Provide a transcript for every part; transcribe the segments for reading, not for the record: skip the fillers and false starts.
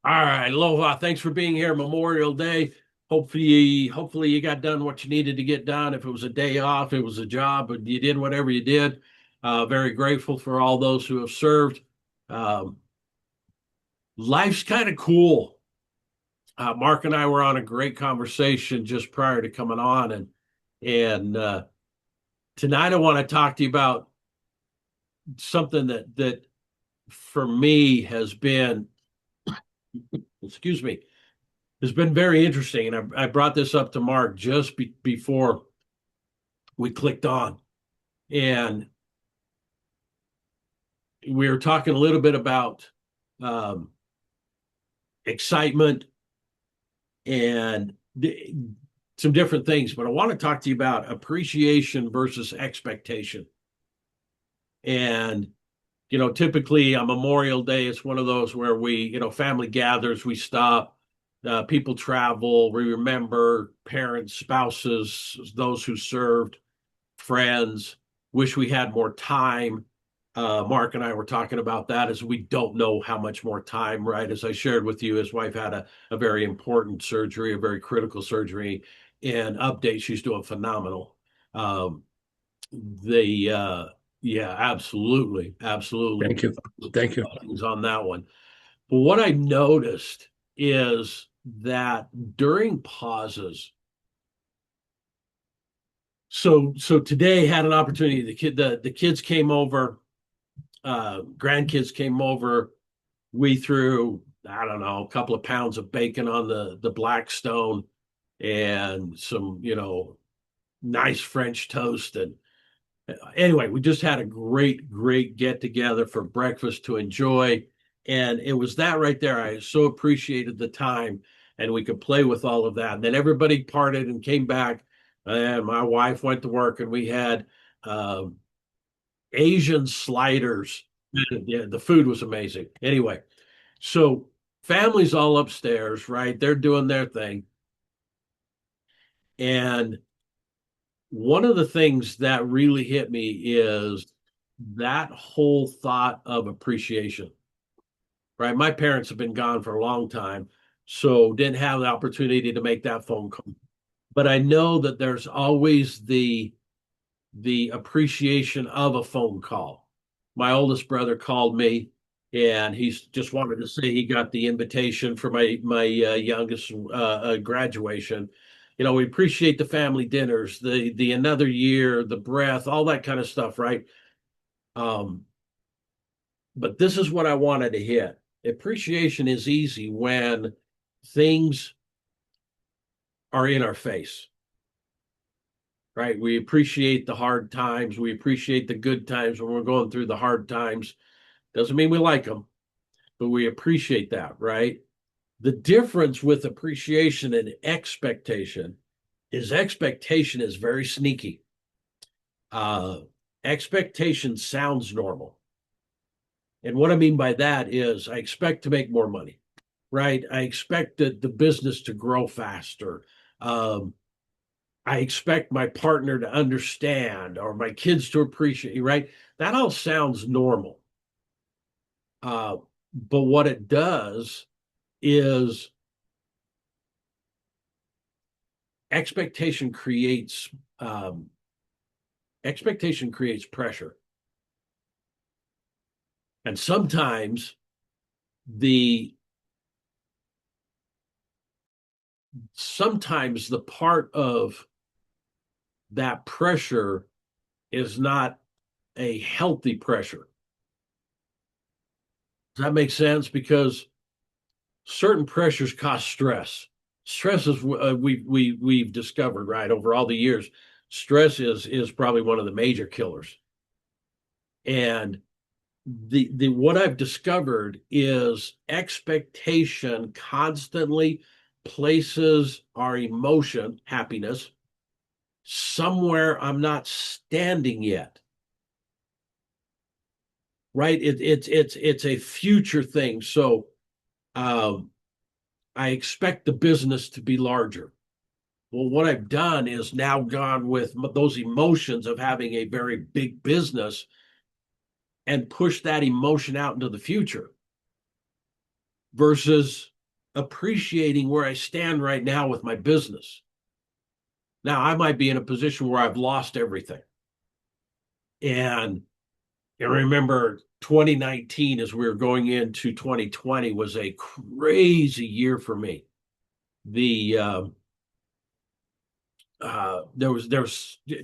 All right, Aloha. Thanks for being here. Memorial Day. Hopefully you got done what you needed to get done. If it was a day off, it was a job, but you did whatever you did. Very grateful for all those who have served. Um, Life's kind of cool. Mark and I were on a great conversation just prior to coming on, and tonight I want to talk to you about something that for me has been, excuse me, has been very interesting. And I brought this up to Mark just before we clicked on. And we were talking a little bit about um, excitement and some different things, but I want to talk to you about appreciation versus expectation. And, typically on Memorial Day, it's one of those where family gathers, we stop, people travel, we remember parents, spouses, those who served, friends, wish we had more time. Mark and I were talking about that as we don't know how much more time, right? As I shared with you, his wife had a very important surgery, a very critical surgery, and update, she's doing phenomenal. Um, the Yeah, absolutely, absolutely. Thank you. Thank you. On that one. But what I noticed is that during pauses, so today had an opportunity. The kids came over, grandkids came over. We threw, I don't know, a couple of pounds of bacon on the Blackstone and some, nice French toast. And anyway, we just had a great get together for breakfast to enjoy. And it was that right there. I so appreciated the time and we could play with all of that. And then everybody parted and came back. And my wife went to work and we had uh, Asian sliders. Yeah, the food was amazing. Anyway, so family's all upstairs, right? They're doing their thing. And one of the things that really hit me is that whole thought of appreciation, right? My parents have been gone for a long time, so didn't have the opportunity to make that phone call. But I know that there's always the appreciation of a phone call. My oldest brother called me and he's just wanted to say he got the invitation for my youngest graduation. We appreciate the family dinners, the another year, the breath, all that kind of stuff, right? Um, but this is what I wanted to hit. Appreciation is easy when things are in our face, right? We appreciate the hard times. We appreciate the good times when we're going through the hard times. Doesn't mean we like them, but we appreciate that, right? The difference with appreciation and expectation is very sneaky. Uh, Expectation sounds normal. And what I mean by that is I expect to make more money, right? I expect the business to grow faster. Um, I expect my partner to understand or my kids to appreciate, right? That all sounds normal. Uh, but what it does is expectation creates um, expectation creates pressure, and the sometimes the part of that pressure is not a healthy pressure. Does that make sense? Because certain pressures cause stress. Stress is we've discovered, right, over all the years. Stress is probably one of the major killers. And the what I've discovered is expectation constantly places our emotion, happiness, somewhere I'm not standing yet. Right? It's a future thing. So um, I expect the business to be larger. Well, what I've done is now gone with those emotions of having a very big business and push that emotion out into the future versus appreciating where I stand right now with my business. Now, I might be in a position where I've lost everything. And I remember 2019, as we were going into 2020, was a crazy year for me. The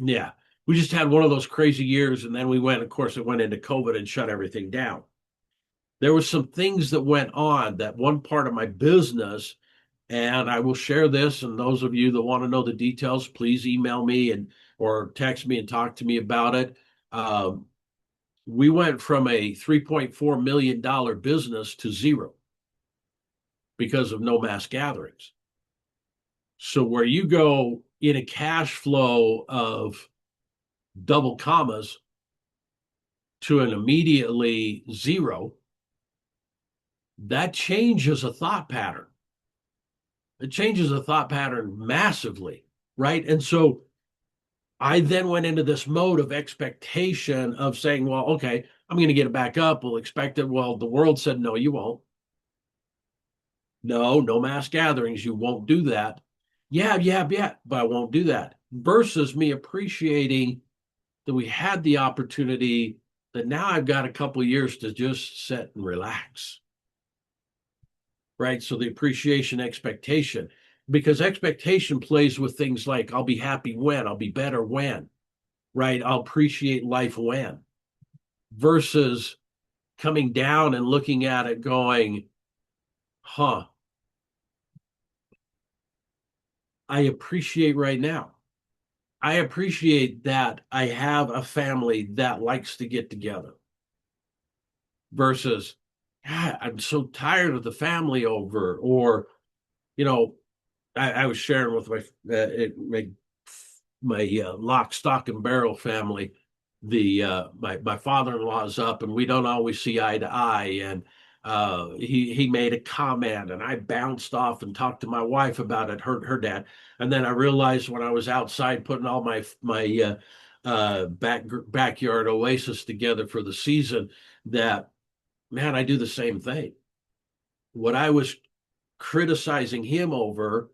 yeah, we just had one of those crazy years, and then we went, of course, it went into COVID and shut everything down. There were some things that went on that one part of my business, and I will share this. And those of you that want to know the details, please email me and or text me and talk to me about it. Um, we went from a $3.4 million business to zero because of no mass gatherings. So where you go in a cash flow of double commas to an immediately zero, that changes a thought pattern. It changes a thought pattern massively, right? And so I then went into this mode of expectation of saying, well, okay, I'm going to get it back up. We'll expect it. Well, the world said, no, you won't. No mass gatherings. You won't do that. Yeah, but I won't do that. Versus me appreciating that we had the opportunity, that now I've got a couple of years to just sit and relax. Right. So the appreciation expectation, because expectation plays with things like I'll be happy when, I'll be better when, right? I'll appreciate life when, versus coming down and looking at it going, huh, I appreciate right now. I appreciate that I have a family that likes to get together versus, God, I'm so tired of the family over, or, you know, I was sharing with my lock, stock, and barrel family. My father-in-law is up, and we don't always see eye to eye. And he made a comment, and I bounced off and talked to my wife about it, her dad. And then I realized when I was outside putting all my backyard oasis together for the season that, man, I do the same thing. What I was criticizing him over,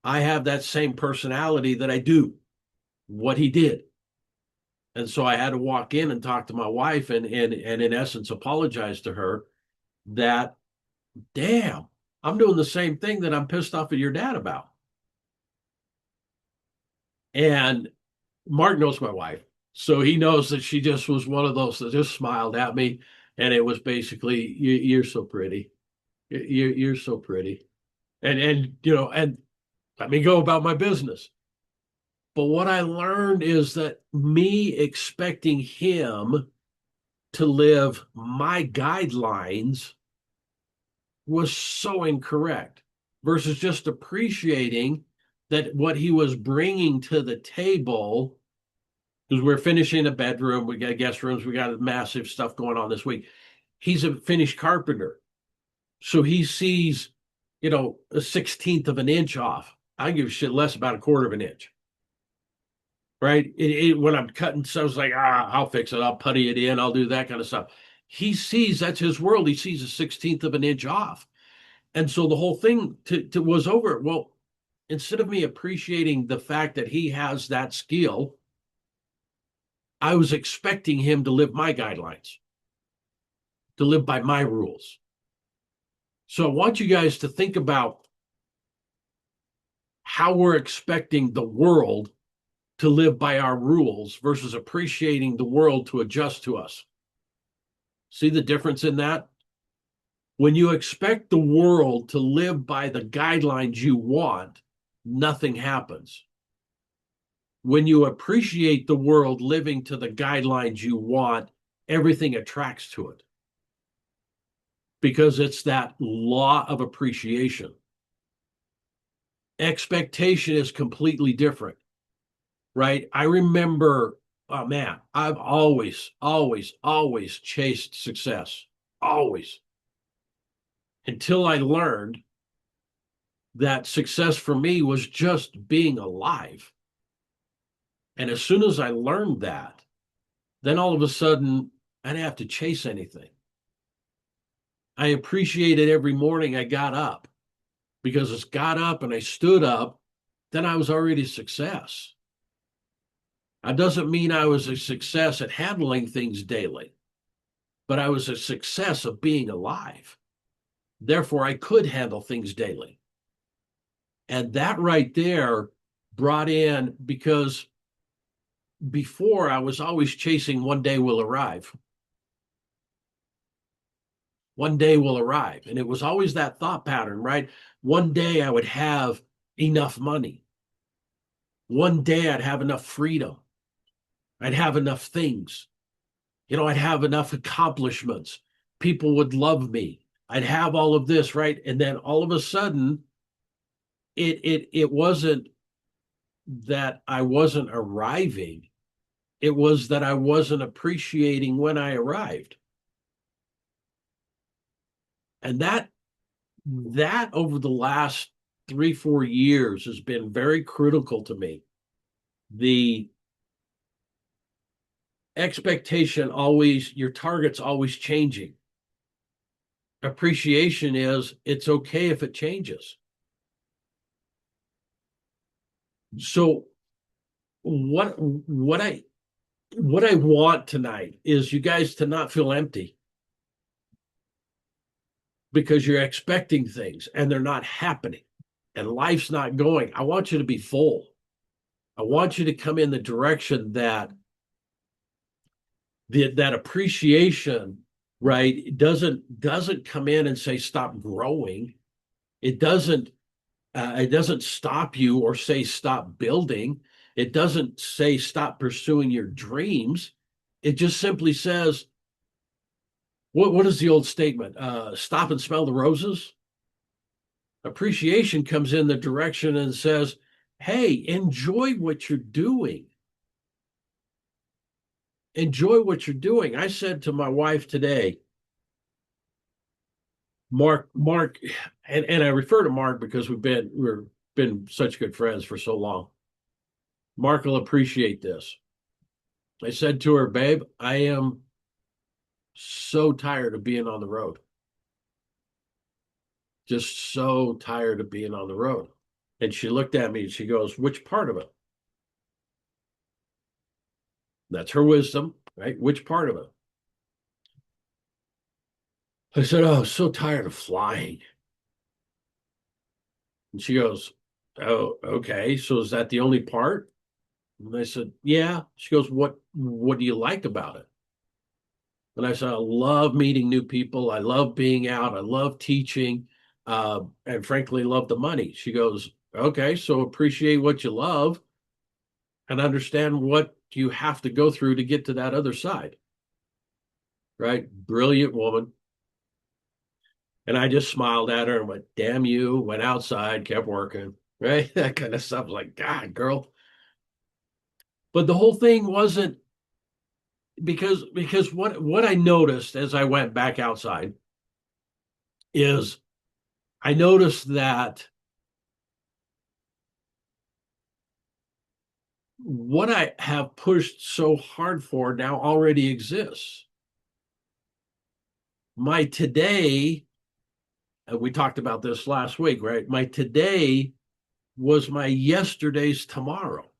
I have that same personality that I do what he did. And so I had to walk in and talk to my wife and in essence apologize to her that, damn, I'm doing the same thing that I'm pissed off at your dad about. And Mark knows my wife. So he knows that she just was one of those that just smiled at me. And it was basically, you're so pretty. You're so pretty. And let me go about my business. But what I learned is that me expecting him to live my guidelines was so incorrect versus just appreciating that what he was bringing to the table, because we're finishing a bedroom, we got guest rooms, we got massive stuff going on this week. He's a finished carpenter. So he sees, a 16th of an inch off. I give a shit less about a quarter of an inch. Right? When I'm cutting stuff, it's like, I'll fix it. I'll putty it in. I'll do that kind of stuff. He sees, that's his world. He sees a 16th of an inch off. And so the whole thing was over. Well, instead of me appreciating the fact that he has that skill, I was expecting him to live my guidelines, to live by my rules. So I want you guys to think about how we're expecting the world to live by our rules versus appreciating the world to adjust to us. See the difference in that? When you expect the world to live by the guidelines you want, nothing happens. When you appreciate the world living to the guidelines you want, everything attracts to it. Because it's that law of appreciation. Expectation is completely different, right? I remember, oh man, I've always chased success. Always. Until I learned that success for me was just being alive. And as soon as I learned that, then all of a sudden, I didn't have to chase anything. I appreciated every morning I got up. because it's got up and I stood up, then I was already a success. That doesn't mean I was a success at handling things daily, but I was a success of being alive. Therefore, I could handle things daily. And that right there brought in, because before I was always chasing one day will arrive. One day will arrive. And it was always that thought pattern, right? One day I would have enough money. One day I'd have enough freedom. I'd have enough things. I'd have enough accomplishments. People would love me. I'd have all of this, right? And then all of a sudden, it wasn't that I wasn't arriving. It was that I wasn't appreciating when I arrived. And that over the last 3-4 years has been very critical to me. The expectation always, your target's always changing. Appreciation is, it's okay if it changes. So what I want tonight is you guys to not feel empty because you're expecting things and they're not happening and life's not going. I want you to be full. I want you to come in the direction that that appreciation, right, doesn't come in and say stop growing. It doesn't stop you or say stop building. It doesn't say stop pursuing your dreams. It just simply says, what is the old statement? Stop and smell the roses. Appreciation comes in the direction and says, hey, enjoy what you're doing. Enjoy what you're doing. I said to my wife today, Mark, and I refer to Mark because we've been such good friends for so long. Mark will appreciate this. I said to her, babe, I am so tired of being on the road. Just so tired of being on the road. And she looked at me and she goes, which part of it? That's her wisdom, right? Which part of it? I said, oh, I'm so tired of flying. And she goes, oh, okay. So is that the only part? And I said, yeah. She goes, what do you like about it? And I said, I love meeting new people. I love being out. I love teaching. And frankly, love the money. She goes, okay, so appreciate what you love and understand what you have to go through to get to that other side. Right? Brilliant woman. And I just smiled at her and went, damn you, went outside, kept working, right? That kind of stuff. Like, God, girl. But the whole thing wasn't because what I noticed as I went back outside is I noticed that what I have pushed so hard for now already exists. My today, and we talked about this last week, right? My today was my yesterday's tomorrow.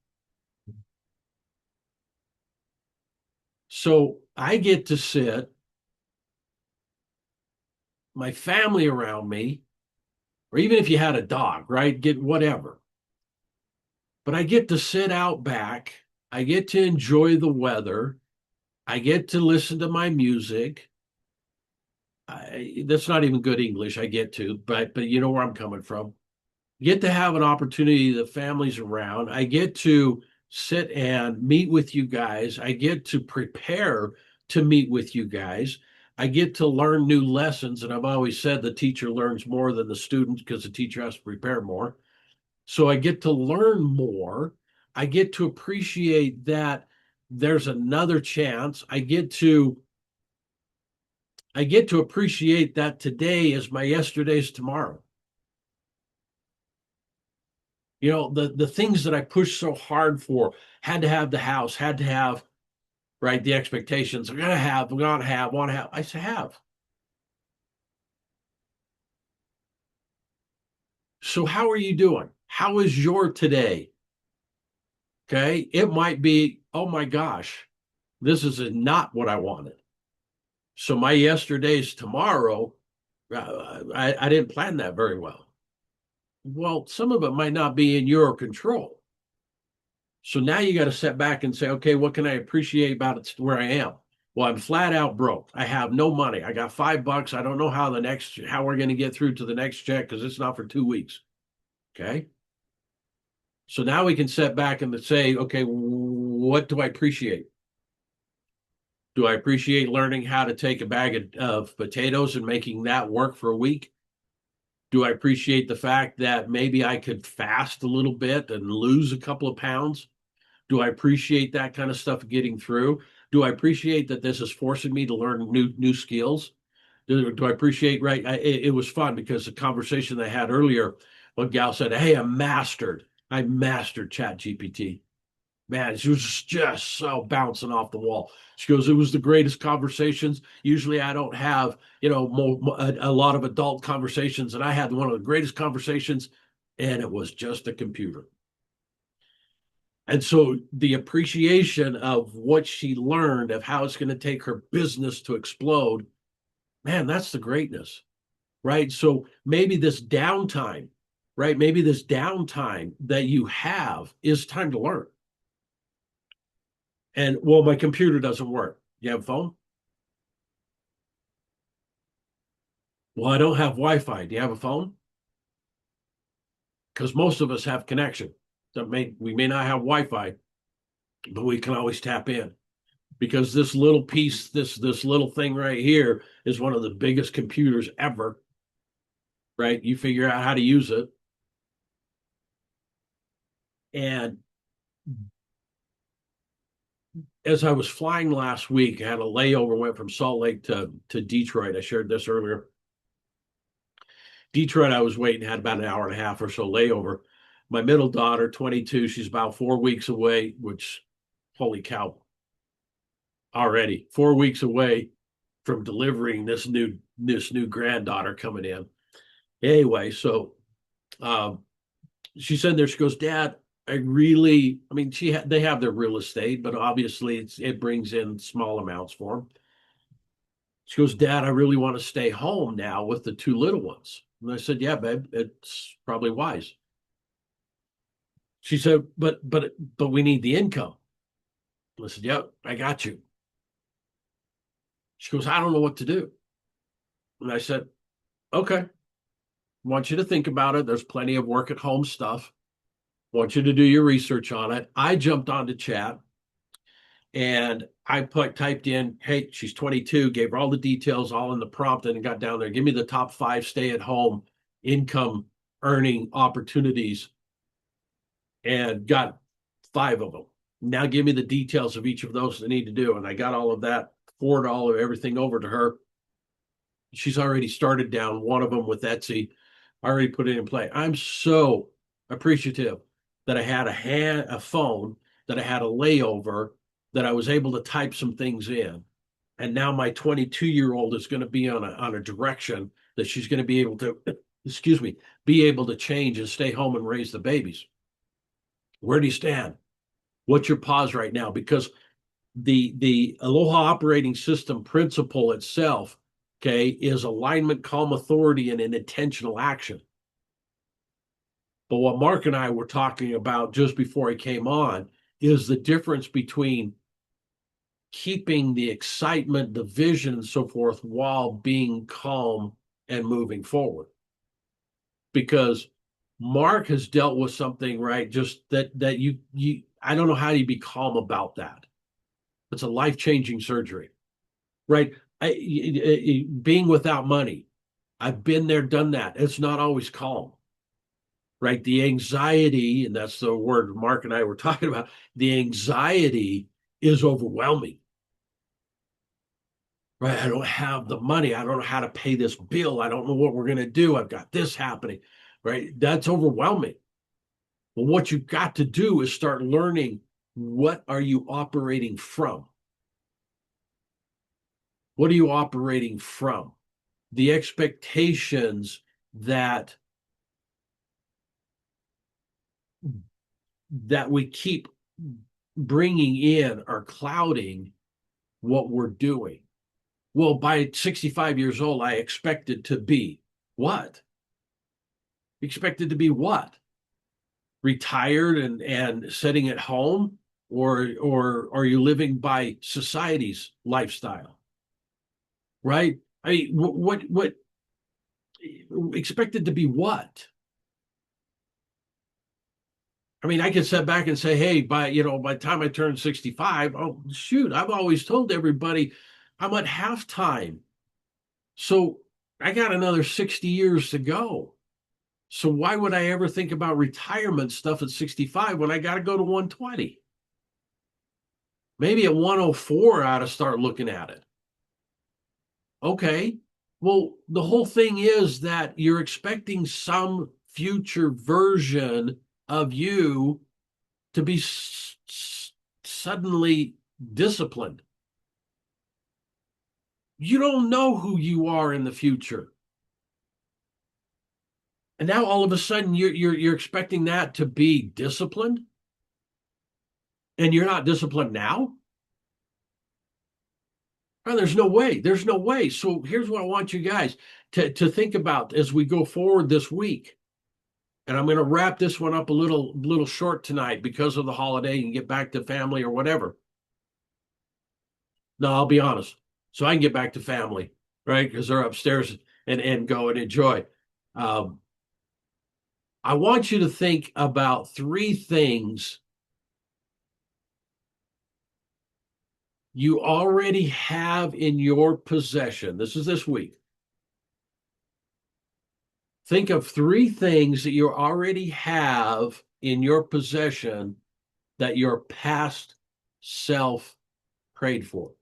So I get to sit, my family around me, or even if you had a dog, right? Get whatever. But I get to sit out back. I get to enjoy the weather. I get to listen to my music. That's not even good English. I get to, but you know where I'm coming from. Get to have an opportunity. The family's around. I get to sit and meet with you guys. I get to prepare to meet with you guys. I get to learn new lessons. And I've always said the teacher learns more than the student because the teacher has to prepare more. So I get to learn more. I get to appreciate that there's another chance. I get to appreciate that today is my yesterday's tomorrow. The things that I pushed so hard for, had to have the house, had to have, right, the expectations. I'm gonna have, want to have. I say have. So how are you doing? How is your today? Okay. It might be, oh my gosh, this is not what I wanted. So my yesterday's tomorrow, I didn't plan that very well. Well, some of it might not be in your control. So now you got to step back and say, okay, what can I appreciate about it where I am? Well, I'm flat out broke. I have no money. I got $5. I don't know how we're going to get through to the next check because it's not for 2 weeks. Okay. So now we can step back and say, okay, what do I appreciate? Do I appreciate learning how to take a bag of potatoes and making that work for a week? Do I appreciate the fact that maybe I could fast a little bit and lose a couple of pounds? Do I appreciate that kind of stuff getting through? Do I appreciate that this is forcing me to learn new skills? Do I appreciate, right? It was fun because the conversation that I had earlier, one gal said, hey, I mastered Chat GPT. Man, she was just so bouncing off the wall. She goes, it was the greatest conversations. Usually I don't have, a lot of adult conversations, and I had one of the greatest conversations, and it was just a computer. And so the appreciation of what she learned, of how it's going to take her business to explode, man, that's the greatness, right? So maybe this downtime, right? Maybe this downtime that you have is time to learn. And well, my computer doesn't work. You have a phone? Well, I don't have Wi-Fi. Do you have a phone? Because most of us have connection. We may not have Wi-Fi, but we can always tap in. Because this little piece, this little thing right here is one of the biggest computers ever, right? You figure out how to use it. And as I was flying last week, I had a layover, went from Salt Lake to Detroit. I shared this earlier. Detroit, I was waiting, had about an hour and a half or so layover. My middle daughter, 22, she's about 4 weeks away, which, holy cow, already 4 weeks away from delivering this new granddaughter coming in. Anyway, so um, she said there, she goes, Dad, I mean, they have their real estate, but obviously it brings in small amounts for them. She goes, Dad, I really want to stay home now with the two little ones. And I said, yeah, babe, it's probably wise. She said, but we need the income. I said, yep, I got you. She goes, I don't know what to do. And I said, okay, I want you to think about it. There's plenty of work at home stuff. I want you to do your research on it. I jumped onto chat and I typed in, hey, she's 22, gave her all the details, all in the prompt, and got down there. Give me the top 5 stay-at-home income earning opportunities, and got 5 of them. Now give me the details of each of those I need to do. And I got all of that, forward all of everything over to her. She's already started down one of them with Etsy, already put it in play. I'm so appreciative that I had a phone, that I had a layover, that I was able to type some things in. And now my 22-year-old is going to be on a direction that she's going to be able to, excuse me, be able to change and stay home and raise the babies. Where do you stand? What's your pause right now? Because the Aloha Operating System principle itself, okay, is alignment, calm authority, and an intentional action. But what Mark and I were talking about just before he came on is the difference between keeping the excitement, the vision, and so forth while being calm and moving forward. Because Mark has dealt with something, right? Just that you I don't know how you be calm about that. It's a life-changing surgery, right? Being without money, I've been there, done that. It's not always calm, right? The anxiety, and that's the word Mark and I were talking about, the anxiety is overwhelming, right? I don't have the money. I don't know how to pay this bill. I don't know what we're going to do. I've got this happening, right? That's overwhelming. Well, what you've got to do is start learning, what are you operating from? What are you operating from? The expectations that that we keep bringing in are clouding what we're doing. Well, by 65 years old, I expected to be what? Expected to be what? Retired and sitting at home, or are you living by society's lifestyle? Right? I mean, what expected to be what? I mean, I could sit back and say, hey, by the time I turn 65, oh shoot, I've always told everybody I'm at halftime. So I got another 60 years to go. So why would I ever think about retirement stuff at 65 when I got to go to 120? Maybe at 104, I ought to start looking at it. Okay. Well, the whole thing is that you're expecting some future version of you to be suddenly disciplined. You don't know who you are in the future. And now all of a sudden you're expecting that to be disciplined, and you're not disciplined now? Oh, there's no way. There's no way. So here's what I want you guys to think about as we go forward this week. And I'm going to wrap this one up a little short tonight because of the holiday and get back to family or whatever. No, I'll be honest. So I can get back to family, right? Because they're upstairs and go and enjoy. Um, I want you to think about three things you already have in your possession. This is this week. Think of three things that you already have in your possession that your past self prayed for.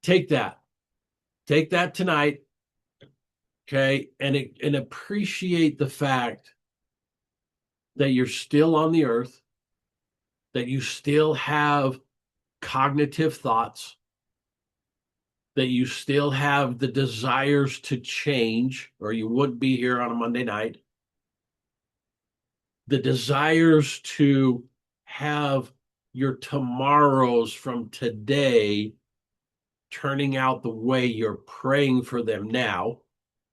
Take that. Take that tonight, okay? And appreciate the fact that you're still on the earth, that you still have cognitive thoughts, that you still have the desires to change, or you wouldn't be here on a Monday night, the desires to have your tomorrows from today turning out the way you're praying for them now.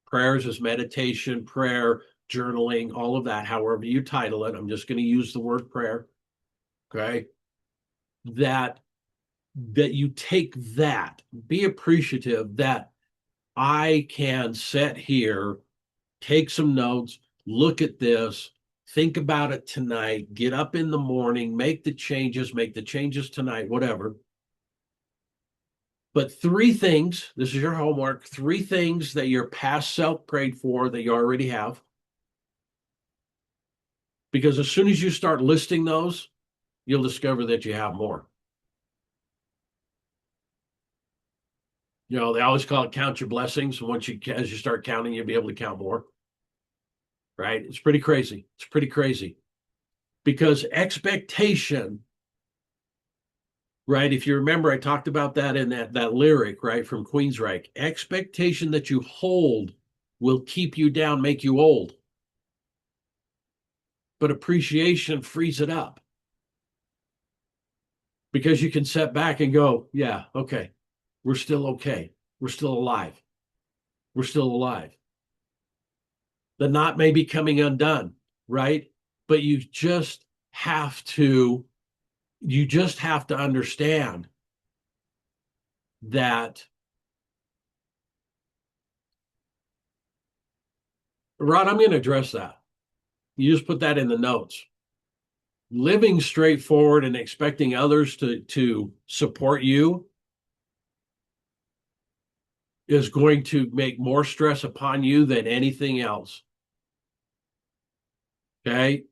Prayers is meditation, prayer, journaling, all of that, however you title it. I'm just going to use the word prayer. Okay. That you take that, be appreciative that I can sit here, take some notes, look at this, think about it tonight, get up in the morning, make the changes tonight, whatever. But three things, this is your homework, three things that your past self prayed for that you already have. Because as soon as you start listing those, you'll discover that you have more. You know, they always call it count your blessings. As you start counting, you'll be able to count more. Right? It's pretty crazy. It's pretty crazy. Because expectation, right? If you remember, I talked about that in that lyric, right, from Queensryche. Expectation that you hold will keep you down, make you old. But appreciation frees it up. Because you can sit back and go, yeah, okay, we're still okay. We're still alive. We're still alive. The knot may be coming undone, right? But you just have to understand that, Rod, I'm going to address that. You just put that in the notes. Living straightforward and expecting others to support you is going to make more stress upon you than anything else. Okay?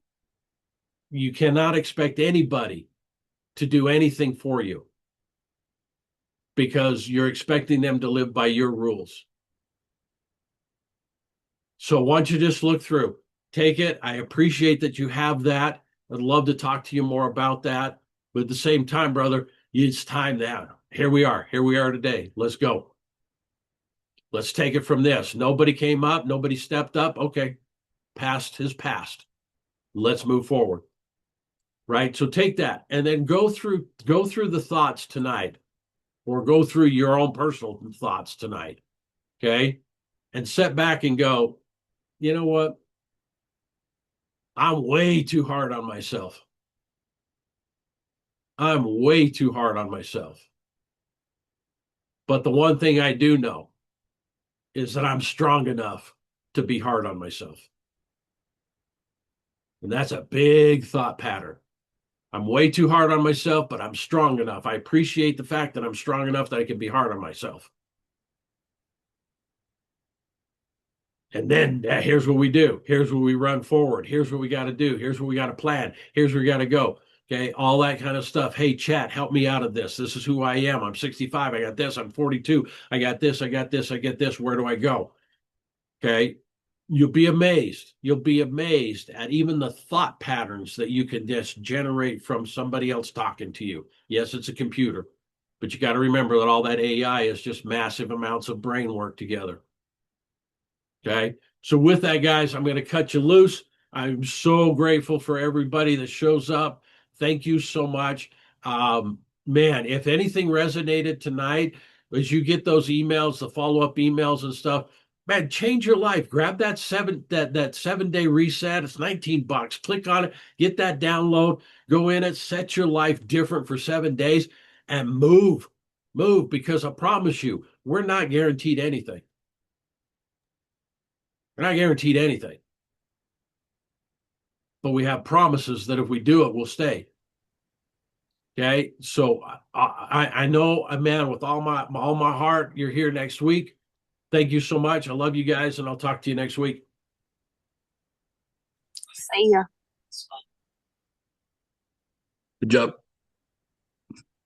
You cannot expect anybody to do anything for you because you're expecting them to live by your rules. So why don't you just look through, take it. I appreciate that you have that. I'd love to talk to you more about that. But at the same time, brother, it's time now. Here we are. Here we are today. Let's go. Let's take it from this. Nobody came up. Nobody stepped up. Okay. Past is past. Let's move forward. Right. So take that and then go through the thoughts tonight, or go through your own personal thoughts tonight. Okay. And sit back and go, you know what? I'm way too hard on myself. I'm way too hard on myself. But the one thing I do know is that I'm strong enough to be hard on myself. And that's a big thought pattern. I'm way too hard on myself, but I'm strong enough. I appreciate the fact that I'm strong enough that I can be hard on myself. And then here's what we do. Here's what we run forward. Here's what we got to do. Here's what we got to plan. Here's where we got to go. Okay. All that kind of stuff. Hey, chat, help me out of this. This is who I am. I'm 65. I got this. I'm 42. I got this. I got this. I get this. Where do I go? Okay. You'll be amazed. You'll be amazed at even the thought patterns that you can just generate from somebody else talking to you. Yes, it's a computer, but you got to remember that all that AI is just massive amounts of brain work together. Okay. So with that, guys, I'm going to cut you loose. I'm so grateful for everybody that shows up. Thank you so much. Man, if anything resonated tonight, as you get those emails, the follow-up emails and stuff, man, change your life. Grab that 7-day reset. It's $19. Click on it, get that download, go in it, set your life different for 7 days, and move. Move, because I promise you, we're not guaranteed anything. We're not guaranteed anything, but we have promises that if we do it, we'll stay. Okay, so I know, man, with all my heart, you're here next week. Thank you so much. I love you guys, and I'll talk to you next week. See ya. Good job.